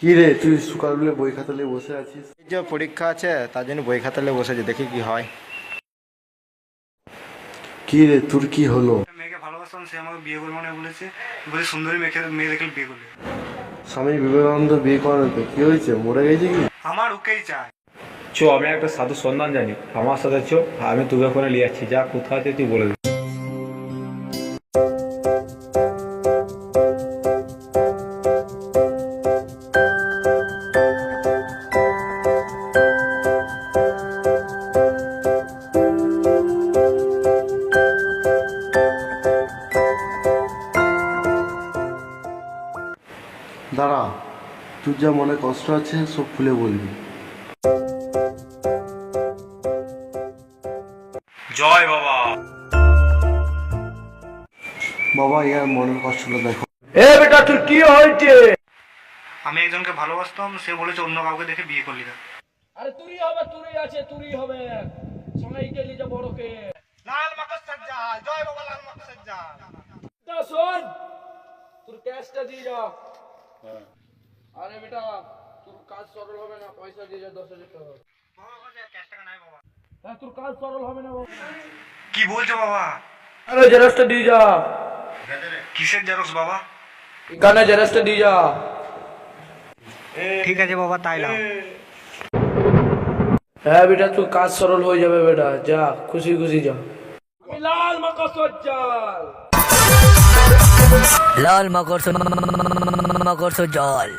কি রে, তুই সকালবেলা বই খাতা নিয়ে বসে আছিস? এই যে পরীক্ষা আছে তার জন্য বই খাতা নিয়ে বসে আছি, দেখি কি হয়। কি রে, তোর কি হলো? একটা মেয়েকে ভালোবাসতাম, সে আমাকে বিয়ে করবে মানে বলেছে। বলে সুন্দরী মেয়ে দেখলে বিয়ে করবে। স্বামী বিবেকানন্দ বিয়ে করানো তো কি হয়েছে, মরে গেছে কি? আমার ওকেই চাই। আমি একটা সাধু সন্ধান জানি, আমার সাথে আমি তোকে করে নিয়ে যাচ্ছি, যা কোথায় আছে তুই বলে দিবি। দাঁড়া, তোর যা মনে কষ্ট আছে সব খুলে বলবি। জয় বাবা। বাবা, ইয়ার মনের কষ্টটা দেখো। এ বেটা, তোর কি হয়েছে? আমি একজনকে ভালোবাসতাম, সে বলেছে অন্য কাউকে দেখে বিয়ে করলি না। আরে তুই হবে, তুই আছে, তুই হবে সবাইকে নিজে বড়কে। লাল মাকড় সাজ্জাল, জয় বাবা লাল মাকড় সাজ্জাল। তা শোন, তোর ক্যাশটা দিয়ে যা। আরে বেটা, তোর কাজ সরল হবে না, পয়সা দিয়ে যা 10,000 টাকা। বাবা কাছে ক্যাশ টাকা নাই বাবা। হ্যাঁ, তোর কাজ সরল হবে না বাবা। কি বলছো বাবা? আরে জেরক্সটা দিয়ে যা। কিসের জেরক্স বাবা? এখানে জেরক্সটা দিয়ে যা। ঠিক আছে বাবা, তাই নাও। হ্যাঁ বেটা, তোর কাজ সরল হয়ে যাবে বেটা, যা খুশি খুশি যা। আমি লাল মাকড় সজ্জাল। লাল মাকড় জল।